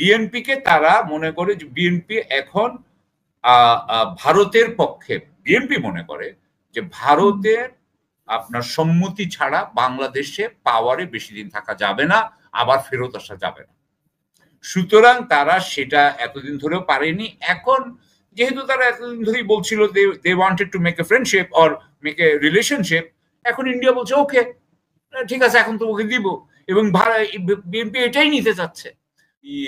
বিএনপিকে তারা মনে করে যে বিএনপি এখন ভারতের পক্ষে, বিএনপি মনে করে যে ভারতের আপনার সম্মতি ছাড়া বাংলাদেশে পাওয়ারে বেশি দিন থাকা যাবে না, আবার ফেরত আসা যাবে না। সুতরাং তারা সেটা এতদিন ধরেও পারেনি। এখন যেহেতু তারা এতদিন ধরেই বলছিল they wanted to make a friendship or make a relationship, এখন ইন্ডিয়া বলছে ওকে ঠিক আছে এখন তোমাকে দিব, এবং বিএনপি এটাই নিতে চাচ্ছে।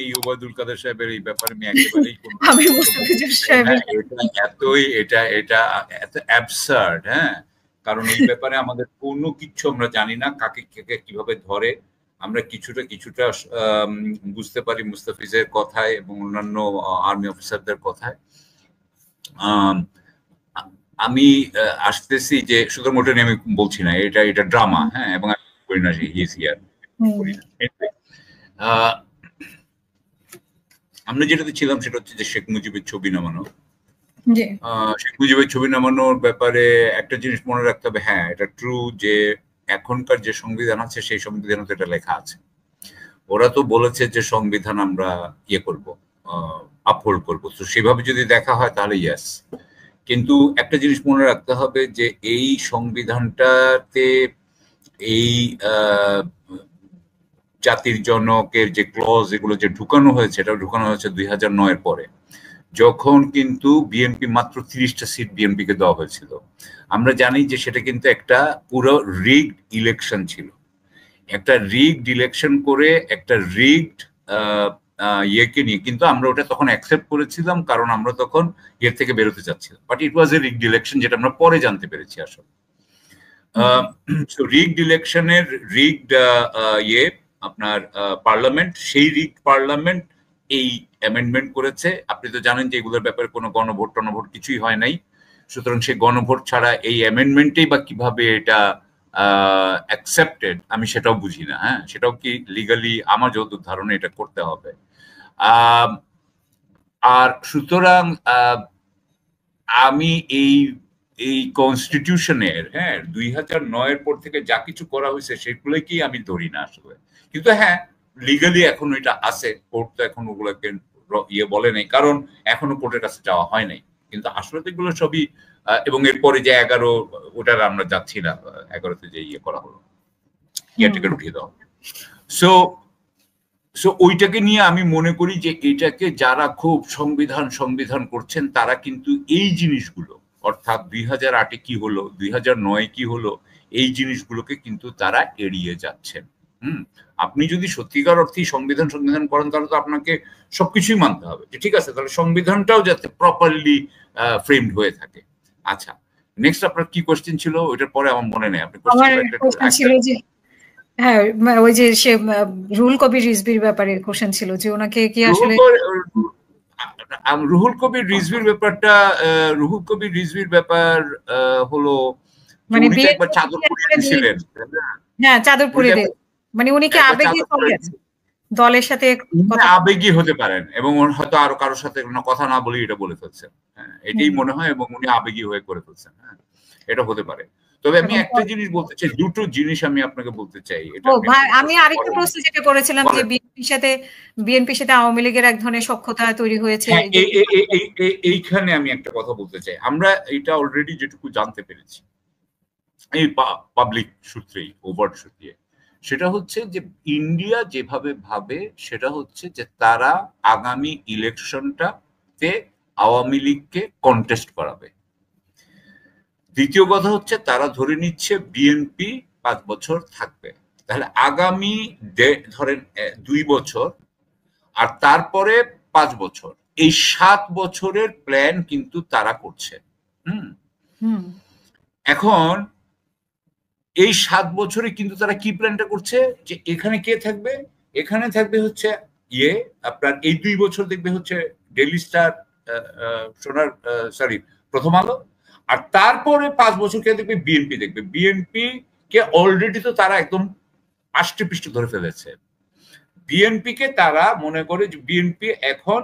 এই ওবায়দুল কাদের সাহেবের এই ব্যাপারে আমি একেবারেই এটা এত অ্যাবসার্ড, হ্যাঁ, কারণ এই ব্যাপারে আমাদের কোনো কিছু আমরা জানি না, কাকে কিভাবে ধরে। আমরা কিছুটা বুঝতে পারি মুস্তাফিজের কথায় এবং অন্যান্য আর্মি অফিসারদের কথায়। আমি আসতেছি যে সুতরাং ওটা নিয়ে আমি বলছি না, এটা ড্রামা, হ্যাঁ, এবং আমি করি না আমরা যেটাতে ছিলাম সেটা হচ্ছে যে শেখ মুজিবের ছবি নামানো। শেখ মুজিবের ছবি নামানোর ব্যাপারে একটা জিনিস মনে রাখতে হবে, হ্যাঁ এটা ট্রু যে এখনকার যে সংবিধান আছে সেই সংবিধানে তো এটা লেখা আছে। ওরা তো বলেছে যে সংবিধান আমরা করব, আপহোল্ড করবো, তো সেভাবে যদি দেখা হয় তাহলে ইয়েস। কিন্তু একটা জিনিস মনে রাখতে হবে যে এই সংবিধানটাতে এই জাতির জনকের যে ক্লজ এগুলো যে ঢুকানো হয়েছে, এটা ঢুকানো হয়েছে 2009-এর পরে, যখন কিন্তু বিএনপি মাত্র 30টা সিট বিএনপিকে দেওয়া হয়েছিল। আমরা জানি যে সেটা কিন্তু একটা পুরো রিগড ইলেকশন ছিল, একটা রিগড ইলেকশন করে একটা রিগড ইয়েকে নিয়ে, কিন্তু আমরা ওটা তখন অ্যাকসেপ্ট করেছিলাম কারণ আমরা তখন এর থেকে বেরোতে চাচ্ছিলাম, but it was A rigged election, যেটা আমরা পরে জানতে পেরেছি আসলে। রিগড ইলেকশনের রিগড আপনার পার্লামেন্ট, সেই রিগড পার্লামেন্ট এই অ্যামেন্ডমেন্ট করেছে। আপনি তো জানেন যে এগুলোর ব্যাপারে কোনো গণভোট টনভোট কিছুই হয় নাই, সুতরাং সেই গণভোট ছাড়া এই অ্যামেন্ডমেন্টেই বা কিভাবে এটা অ্যাকসেপ্টেড আমি সেটাও বুঝি না। হ্যাঁ, সেটাও কি লিগালি আমার যত ধারণা এটা করতে হবে। আর সুতরাং আমি এই কনস্টিটিউশনের, হ্যাঁ, 2009-এর পর থেকে যা কিছু করা হয়েছে সেগুলোকেই আমি ধরি না আসলে। কিন্তু হ্যাঁ, লিগালি এখন এটা আছে, কোর্ট তো এখন ওগুলোকে বলে নাই, কারণ এখনো কোর্টের কাছে যাওয়া হয় নাই। কিন্তু আসলে তো এগুলো সবই, এবং এরপরে যে 11 ওটার আমরা যাচ্ছি না, 11তে যে করা হলো, কেয়ারটেকার উঠিয়ে দেওয়া। সো ওইটাকে নিয়ে আমি মনে করি যে এটাকে যারা খুব সংবিধান করছেন তারা কিন্তু এই জিনিসগুলো, অর্থাৎ 2008-এ কি হলো, 2009-এ কি হলো, এই জিনিসগুলোকে কিন্তু তারা এড়িয়ে যাচ্ছেন। আপনি যদি সত্যিকার অর্থেই সংবিধান করেন তাহলে তো আপনাকে সবকিছুই মানতে হবে, যে ঠিক আছে তাহলে সংবিধানটাও যাতে প্রপারলি ফ্রেমড হয়ে থাকে। আচ্ছা, নেক্সট আপনার কি কোশ্চেন ছিল? ওইটার পরে আমার মনে নেই। আপনি কোশ্চেন ছিল যে হ্যাঁ, ওই যে সে রুহুল কবির রিজভির ব্যাপারে কোশ্চেন ছিল যে ওনাকে কি আসলে রুহুল কবির রিজভির ব্যাপার হলো মানে একবার চাদর পরিয়ে দিয়েছিলেন। হ্যাঁ, চাদর পরিয়ে দিয়ে, মানে উনি কি আবেগী দলের সাথে আবেগী হতে পারেন, এবং হয়তো আরো কারোর সাথে কথা না বলে এটা বলে ফেলছেন। হ্যাঁ, এটাই মনে হয়, এবং উনি আবেগী হয়ে করে ফেলছেন। হ্যাঁ, এটা হতে পারে। তবে আমি একটা জিনিস বলতে চাই, দুটো জিনিস আমি আপনাকে বলতে চাই। আমি আরেকটা প্রশ্ন যেটা করেছিলাম যে বিএনপির সাথে আওয়ামী লীগের এক ধরনের সখ্যতা তৈরি হয়েছে, এইখানে আমি একটা কথা বলতে চাই। আমরা এটা অলরেডি যেটুকু জানতে পেরেছি এই পাবলিক সূত্রেই, ওভার্ট সূত্রে, সেটা হচ্ছে যে ইন্ডিয়া যেভাবে ভাবে সেটা হচ্ছে যে তারা আগামী ইলেকশনটাতে আওয়ামী লীগকে কন্টেস্ট করাবে। দ্বিতীয় কথা হচ্ছে তারা ধরে নিচ্ছে বিএনপি 5 বছর থাকবে, তাহলে আগামী ধরেন 2 বছর আর তারপরে 5 বছর, এই 7 বছরের প্ল্যান কিন্তু তারা করছে। এখন এই 7 বছরে কিন্তু তারা কি প্ল্যানটা করছে, যে এখানে কে থাকবে, এখানে থাকবে হচ্ছে আপনার এই 2 বছর দেখবে হচ্ছে ডেইলি স্টার, প্রথম আলো, আর তারপরে 5 বছর কে দেখবে, বিএনপি দেখবে। বিএনপি কে অলরেডি তো তারা একদম আষ্টে পৃষ্ঠে ধরে ফেলেছে। বিএনপি কে তারা মনে করে যে বিএনপি এখন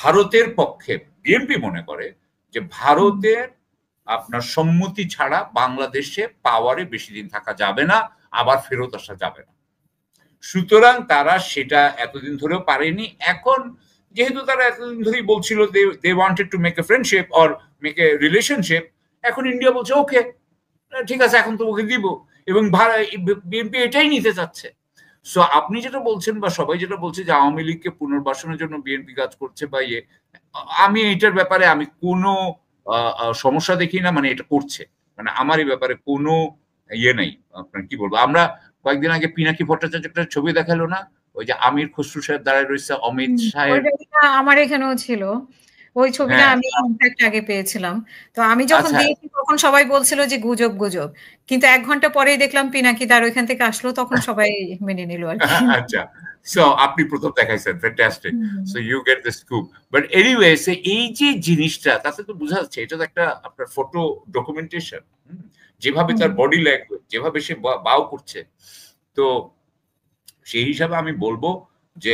ভারতের পক্ষে, বিএনপি মনে করে যে ভারতের আপনার সম্মতি ছাড়া বাংলাদেশে পাওয়ারে বেশি দিন থাকা যাবে না, আবার ফেরত আসা যাবে না। সুতরাং তারা সেটা এতদিন ধরেও পারেনি। এখন যেহেতু তারা এতদিন ধরেই বলছিল they wanted to make a friendship or make a relationship, এখন ইন্ডিয়া বলছে ওকে ঠিক আছে এখন তোমাকে দিব, এবং বিএনপি এটাই নিতে চাচ্ছে। সো আপনি যেটা বলছেন বা সবাই যেটা বলছে যে আওয়ামী লীগকে পুনর্বাসনের জন্য বিএনপি কাজ করছে বা ইয়ে, আমি এটার ব্যাপারে আমি কোনো সমস্যা দেখি না, মানে এটা করছে, মানে আমার এই ব্যাপারে কোনো ইয়ে নেই। আপনার কি বলবো, আমরা কয়েকদিন আগে পিনাকি ভট্টাচার্য একটা ছবি দেখালো না, ওই যে আমির খসরু সাহেব দাঁড়ায় রয়েছে অমিত সাহেব, আমার এখানেও ছিল ওই ছবিটা, হ্যাঁ আমি ইনফ্যাক্ট আগে পেয়েছিলাম। তো আমি যখন আচ্ছা দিয়েছি তখন সবাই বলছিল যে গুজব গুজব, কিন্তু 1 ঘন্টা পরেই দেখলাম পিনাকি তার ওইখান থেকে আসলো, তখন সবাই মেনে নিল আর কি। আচ্ছা, সো আপনি প্রথম দেখাইছেন, fantastic, so you get the scoop. But anyways এই যে জিনিসটা, তাতে তো বোঝা যাচ্ছে এটা তো একটা আপনার ফটো ডকুমেন্টেশন, যেভাবে তার বডি ল্যাঙ্গুয়েজ, যেভাবে সে বাও করছে। তো সেই হিসাবে আমি বলবো যে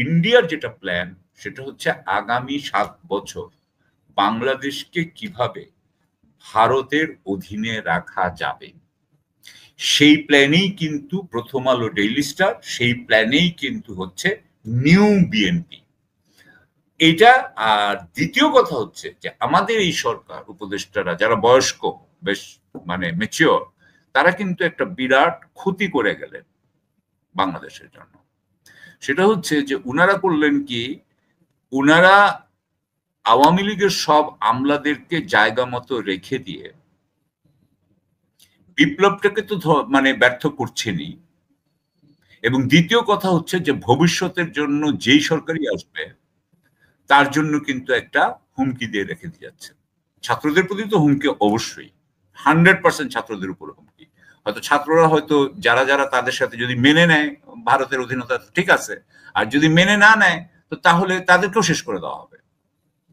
ইন্ডিয়ার যেটা প্ল্যান সেটা হচ্ছে আগামী 7 বছর বাংলাদেশকে কিভাবে ভারতের অধীনে রাখা যাবে, সেই প্ল্যানেই কিন্তু প্রথম আলো ডেইলি স্টার, সেই প্ল্যানেই কিন্তু হচ্ছে নিউ বিএনপি এটা। আর দ্বিতীয় কথা হচ্ছে যে আমাদের এই সরকার উপদেষ্টারা যারা বয়স্ক, বেশ মানে ম্যাচিওর, তারা কিন্তু একটা বিরাট ক্ষতি করে গেলেন বাংলাদেশের জন্য। সেটা হচ্ছে যে উনারা করলেন কি, উনারা আওয়ামী লীগের সব আমলাদেরকে জায়গা মতো রেখে দিয়ে বিপ্লবটাকে তো মানে ব্যর্থ করছেনই, এবং দ্বিতীয় কথা হচ্ছে যে ভবিষ্যতের জন্য যেই সরকারই আসবে তার জন্য কিন্তু একটা হুমকি দিয়ে রেখে দিয়ে যাচ্ছে। ছাত্রদের প্রতি তো হুমকি অবশ্যই, 100% ছাত্রদের উপর হুমকি। হয়তো ছাত্ররা হয়তো যারা যারা তাদের সাথে যদি মেনে নেয় ভারতের অধীনতা ঠিক আছে, আর যদি মেনে না নেয় তো তাহলে তাদেরকেও শেষ করে দেওয়া হবে।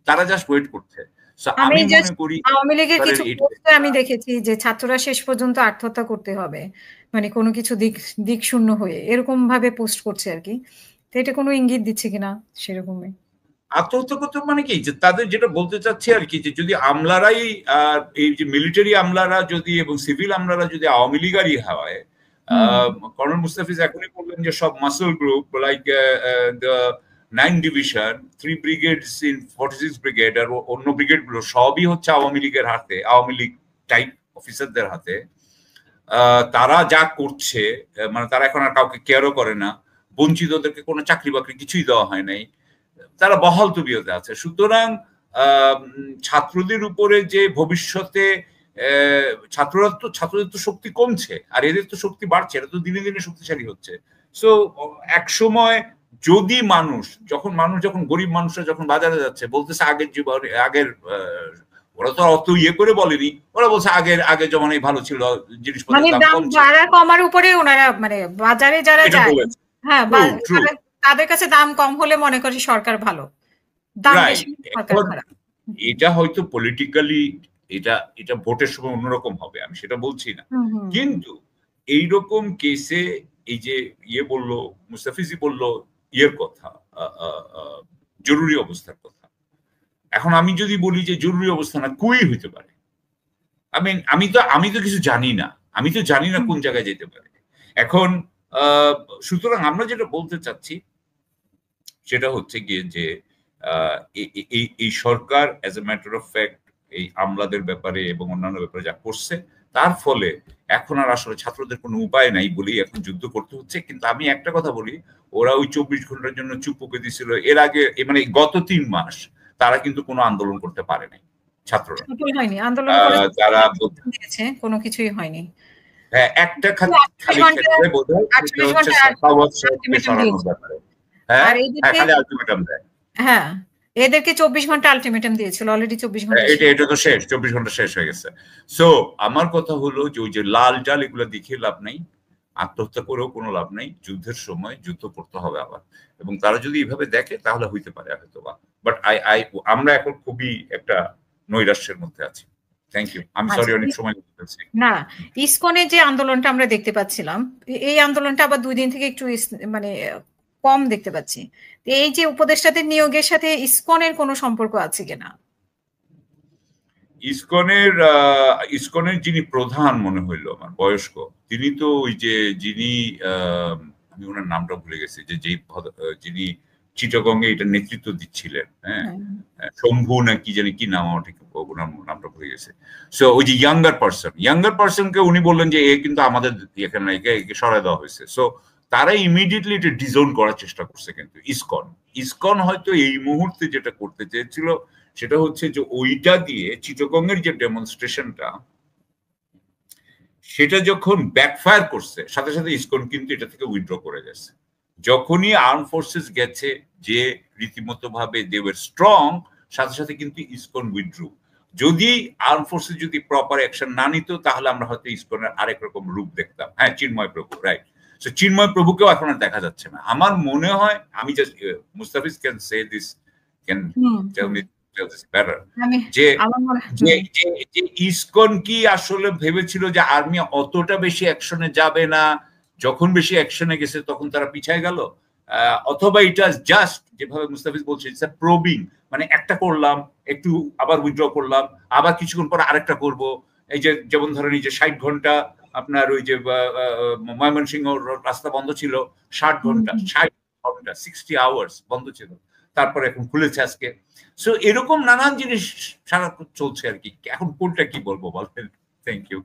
তারা জাস্ট ওয়েট করছে। আমি আমি মনে জাস্ট করি আওয়ামী লীগের কিছু পোস্টে আমি দেখেছি যে ছাত্ররা শেষ পর্যন্ত আত্মহত্যা করতে হবে, মানে কোনো কিছু দিক শূন্য হয়ে এরকম ভাবে পোস্ট করছে আর কি। তো এটা কোনো ইঙ্গিত দিচ্ছে কিনা সেরকমই। আত্মহত্যা করতে মানে কি, যে তাদের যেটা বলতে চাচ্ছে আর কি, যে যদি আমলারাই এই যে মিলিটারি আমলারা যদি এবং সিভিল আমলারা যদি আওয়ামী লীগারই হয়, কর্নেল মুস্তাফিজ এখনই বললেন যে সব muscle group like the 9 division 3 brigades in 46 brigade আর অন্য ব্রিগেড গুলো সবই হচ্ছে আওয়ামী লীগের হাতে, আওয়ামী লীগ টাইপ অফিসারদের হাতে। তারা যা করছে, মানে তারা এখন আর কাউকে কেয়ারও করে না, বঞ্চিতদেরকে কোনো চাকরি বাকরি কিছুই দেওয়া হয় নাই, তারা বহাল তবিয়তে আছে। সুতরাং ছাত্রদের উপরে যে ভবিষ্যতে ছাত্রদের তো শক্তি কমছে আর এদের তো শক্তি বাড়ছে, এরা তো দিনে দিনে শক্তিশালী হচ্ছে। সো এক সময় যদি যখন গরিব মানুষরা যখন বাজারে যাচ্ছে বলতেছে আগের জীবন আগের ওরা তো অত ইয়ে করে বলেনি, ওরা বলছে আগের জমানায় ভালো ছিল, জিনিসপত্রের দাম কম ছিল, বাড়া কমার উপরে ওনারা মানে বাজারে যারা যায়, হ্যাঁ তাদের কাছে দাম কম হলে মনে করি সরকার ভালো, দাম বেশি সরকার খারাপ। এটা হয়তো পলিটিক্যালি এটা ভোটের সময় অন্যরকম হবে, আমি সেটা বলছি না, কিন্তু এইরকম কেসে এই যে ইয়ে বললো মুস্তাফিজি বললো ইয়ের কথা, জরুরি অবস্থার কথা। এখন আমি যদি বলি যে জরুরি অবস্থা না, কুই হইতে পারে, আমি তো কিছু জানি না, আমি তো জানি না কোন জায়গায় যেতে পারে এখন। সুতরাং আমরা যেটা বলতে চাচ্ছি সেটা হচ্ছে গিয়ে যে এই সরকার as a matter of fact এই আমলাদের ব্যাপারে এবং অন্যান্য ব্যাপারে যা করছে, তার ফলে এখন আর আসলে ছাত্রদের কোনো উপায় নাই বলেই এখন যুদ্ধ করতে হচ্ছে। কিন্তু আমি একটা কথা বলি, ওরা ওই 24 ঘন্টার জন্য চুপ করে দিছিল, এর আগে মানে গত 3 মাস তারা কিন্তু কোনো আন্দোলন করতে পারে নাই ছাত্ররা, হয়নি আন্দোলন তারা কোনো কিছুই হয়নি। হ্যাঁ একটা খালি ক্ষেত্রে বোধহয় সরানোর ব্যাপারে, হ্যাঁ খালি আলটিমেটাম দেয়। হ্যাঁ এদেরকে 24 ঘন্টা আলটিমেটাম দিয়েছিল, অলরেডি 24 ঘন্টা এটা তো শেষ, 24 ঘন্টা শেষ হয়ে গেছে। সো আমার কথা হলো যে ওই যে লাল জাল এগুলো দেখিয়ে লাভ নাই, আত্মহত্যা করেও কোনো লাভ নাই, যুদ্ধের সময় যুদ্ধ করতে হবে আবার, এবং তারা যদি এইভাবে দেখে তাহলে হইতে পারে হয়তো বা। বাট আমরা এখন খুবই একটা নৈরাশ্যের মধ্যে আছি। থ্যাংক ইউ, আমি সরি অনেক সময় বলতেছি। না, ইসকনের যে আন্দোলনটা আমরা দেখতে পাচ্ছিলাম, এই আন্দোলনটা আবার 2 দিন থেকে একটু মানে কম দেখতে পাচ্ছি। এই যে উপদেষ্টাদের নিয়োগের সাথে ইসকনের কোনো সম্পর্ক আছে কিনা? ইসকনের যিনি প্রধান মনে হইল আমার বয়স্ক, তিনি তো ওই যে যিনি আমি ওনার নামটা ভুলে গেছি, যে যিনি চিটাগংয়ে এটা নেতৃত্ব দিচ্ছিলেন, হ্যাঁ, শম্ভু না কি জানি কি নাম, আমার ঠিক ওনার নামটা ভুলে গেছে। সো ওই যে ইয়াঙ্গার পার্সনকে উনি বললেন যে এ কিন্তু আমাদের এখানে একে সরাই দেওয়া হয়েছে। সো তারা ইমিডিয়েটলি এটা ডিজোন করার চেষ্টা করছে। কিন্তু ইসকন হয়তো এই মুহূর্তে যেটা করতে চেয়েছিল সেটা হচ্ছে যে ওইটা দিয়ে চিটাগংয়ের যে ডেমনস্ট্রেশনটা, সেটা যখন ব্যাকফায়ার করছে, সাথে সাথে ইসকন কিন্তু এটা থেকে উইথড্র করে গেছে। যখনই আর্ম ফোর্সেস গেছে যে রীতিমতো ভাবে দে ওয়ার স্ট্রং, সাথে সাথে কিন্তু ইসকন উইথড্রু। যদি আর্ম ফোর্সেস যদি প্রপার অ্যাকশন না নিত, তাহলে আমরা হয়তো ইসকনের আরেক রকম রূপ দেখতাম। হ্যাঁ, চিন্ময় প্রভু, রাইট। সো চিন্ময় প্রভুকেও এখন আর দেখা যাচ্ছে না। আমার মনে হয়, আমি just Mustafiz can say this, can tell me better, যে ইসকন কি আসলে ভেবেছিল যে আর্মি অতটা বেশি অ্যাকশনে যাবে না, যখন বেশি অ্যাকশনে গেছে তখন তারা পিছায় গেল, অথবা এটা জাস্ট যেভাবে মুস্তাফিজ বলছে প্রবিং, মানে একটা করলাম, একটু আবার উইথড্র করলাম, আবার কিছুক্ষণ পর আরেকটা করব। এই যে যেমন ধরেন এই যে 60 ঘন্টা আপনার ওই যে ময়মনসিংহ রাস্তা বন্ধ ছিল, 60 ঘন্টা 60 আওয়ার্স বন্ধ ছিল, তারপরে এখন খুলেছে আজকে। সো এরকম নানান জিনিস সারা চলছে আর কি। এখন কোনটা কি বলবো বলেন? Thank you.